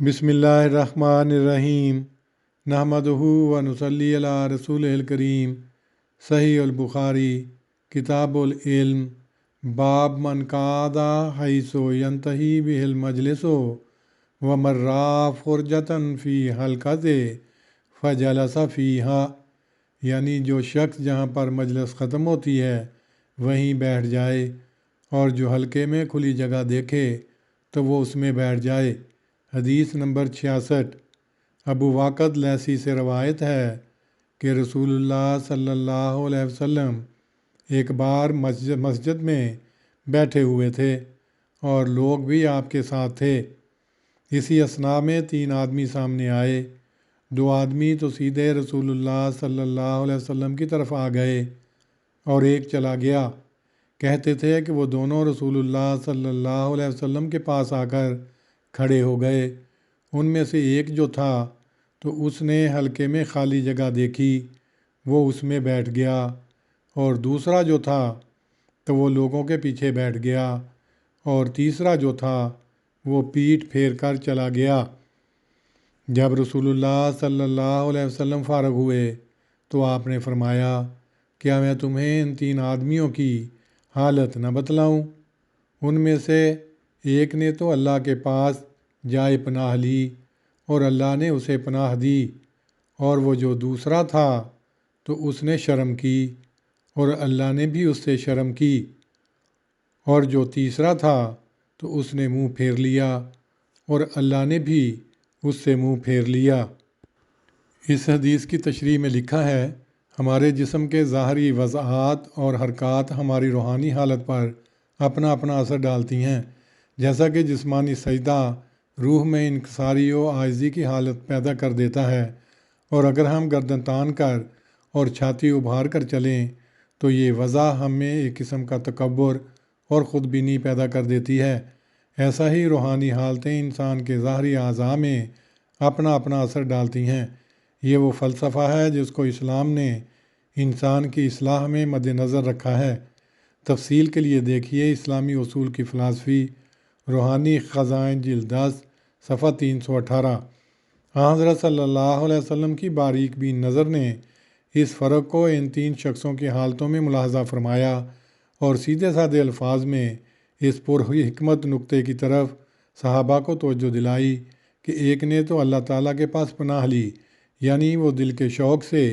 बिस्मिल्लाहिर्रहमानिर्रहीम नहमदुहु व नुसल्ली अला रसूलिल करीम। सही बुखारी किताबुल इल्म बाब मन कादा हैसो यंतही बिहिल मजलिसो व मर्रा फुरजतन फ़ी हलक़ते फ़जलसा फ़ीहा, यानी जो शख्स जहाँ पर मजलिस ख़त्म होती है वहीं बैठ जाए और जो हलके में खुली जगह देखे तो वो उसमें बैठ जाए। हदीस नंबर 66। अबू वाक़द लैसी से रवायत है कि रसूलुल्लाह सल्लल्लाहु अलैहि वसल्लम एक बार मस्जिद में बैठे हुए थे और लोग भी आपके साथ थे। इसी असना में 3 आदमी सामने आए। 2 आदमी तो सीधे रसूलुल्लाह सल्लल्लाहु अलैहि वसल्लम की तरफ आ गए और एक चला गया। कहते थे कि वो दोनों रसूलुल्लाह सल्लल्लाहु अलैहि वसल्लम के पास आकर खड़े हो गए। उनमें से एक जो था तो उसने हलके में खाली जगह देखी, वो उसमें बैठ गया, और दूसरा जो था तो वो लोगों के पीछे बैठ गया, और तीसरा जो था वो पीठ फेर कर चला गया। जब रसूलुल्लाह सल्लल्लाहु अलैहि वसल्लम फ़ारग हुए तो आपने फरमाया, क्या मैं तुम्हें इन 3 आदमियों की हालत न बतलाऊं? उनमें से एक ने तो अल्लाह के पास जाए पनाह ली और अल्लाह ने उसे पनाह दी, और वो जो दूसरा था तो उसने शर्म की और अल्लाह ने भी उससे शर्म की, और जो तीसरा था तो उसने मुंह फेर लिया और अल्लाह ने भी उससे मुंह फेर लिया। इस हदीस की तशरीह में लिखा है, हमारे जिस्म के ज़ाहरी वज़ाहत और हरकत हमारी रूहानी हालत पर अपना अपना असर डालती हैं। जैसा कि जिस्मानी सजदा रूह में इनकसारी व आजिज़ी की हालत पैदा कर देता है, और अगर हम गर्दन तान कर और छाती उभार कर चलें तो ये वज़ा हमें एक किस्म का तकब्बुर और ख़ुदबीनी पैदा कर देती है। ऐसा ही रूहानी हालतें इंसान के ज़ाहरी आज़ा में अपना अपना असर डालती हैं। ये वो फ़लसफ़ा है जिसको इस्लाम ने इंसान की इस्लाह में मद्देनज़र रखा है। तफसील के लिए देखिए इस्लामी उसूल की फ़िलासफ़ी, रूहानी ख़ज़ाइन जिल्द 10 सफ़ा 318। हज़रत सल्लल्लाहु अलैहि वसल्लम की बारीक बीन नज़र ने इस फ़र्क को इन 3 शख्सों की हालतों में मुलाहज़ा फरमाया और सीधे साधे अल्फाज में इस पुरहिकमत नुक्ते की तरफ सहाबा को तवज्जो दिलाई कि एक ने तो अल्लाह ताला के पास पनाह ली, यानी वो दिल के शौक़ से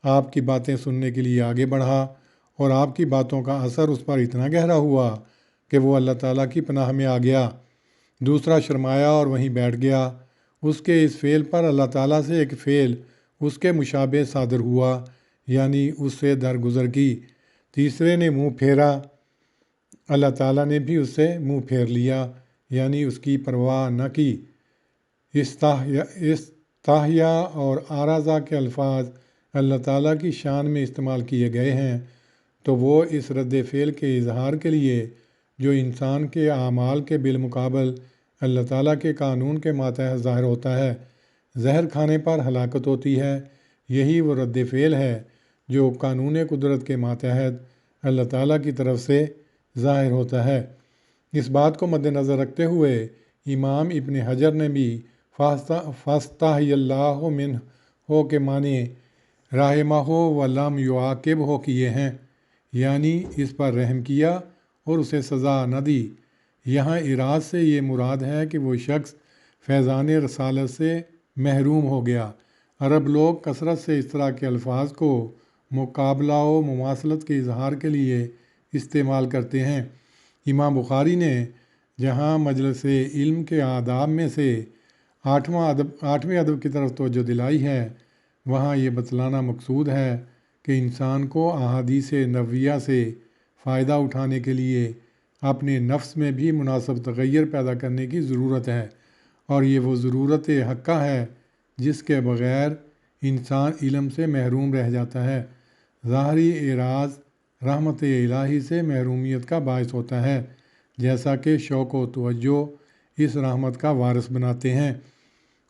आपकी बातें सुनने के लिए आगे बढ़ा और आपकी बातों का असर उस पर इतना गहरा हुआ कि वो अल्लाह ताला की पनाह में आ गया। दूसरा शर्माया और वहीं बैठ गया। उसके इस फ़ेल पर अल्लाह ताला से एक फ़ेल उसके मुशाबे सादर हुआ, यानी उससे दरगुजर की। तीसरे ने मुंह फेरा, अल्लाह ताला ने भी उससे मुंह फेर लिया, यानी उसकी परवाह न की। इस्ताहिया और आराज़ा के अल्फाज अल्लाह ताला की शान में इस्तेमाल किए गए हैं, तो वो इस रद्द फ़ेल के इजहार के लिए जो इंसान के आमाल के बिलमुकाबल अल्लाह ताला के कानून के मातहत ज़ाहिर होता है। जहर खाने पर हलाकत होती है, यही वो रद्द फ़ेल है जो कानून कुदरत के मातहत अल्लाह ताला की तरफ से ज़ाहिर होता है। इस बात को मद्देनज़र रखते हुए इमाम इब्न हजर ने भी फ़ास्ताहियल्लाहु मिन हो के माने रहमहु व लम युआकिब हो किए हैं, यानी इस पर रहम किया और उसे सज़ा न दी। यहाँ इराद से ये मुराद है कि वो शख्स फैज़ान रसालत से महरूम हो गया। अरब लोग कसरत से इस तरह के अल्फाज को मुकाबला व मुमासलत के इजहार के लिए इस्तेमाल करते हैं। इमाम बुखारी ने जहाँ मजलिस इल्म के आदाब में से 8वें अदब की तरफ तवज्जो दिलाई है, वहाँ ये बतलाना मकसूद है कि इंसान को अहादीस नबविया से फ़ायदा उठाने के लिए अपने नफ्स में भी मुनासिब तग़य्युर पैदा करने की ज़रूरत है, और ये वो ज़रूरत हक़्क़ा है जिसके बग़ैर इंसान इल्म से महरूम रह जाता है। ज़ाहरी एराज़ रहमत इलाही से महरूमियत का बायस होता है, जैसा कि शौक़ व तवज्जो इस रहमत का वारिस बनाते हैं।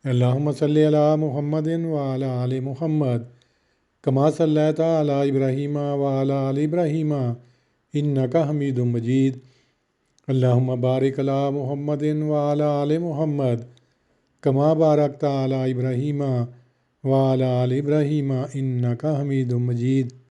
अल्लाहुम्मा सल्ली अला मुहम्मदिन व अला आलि मुहम्मद कमा सल्लैता अला इब्राहीम व अला आलि इब्राहीम इन्नका हमीदुम मजीद। अल्लाहुम्मा बारिक अला मुहम्मदिन व अला आलि मुहम्मद کما بارکت علی ابراہیم وعلی آل ابراہیم انک حمید مجید۔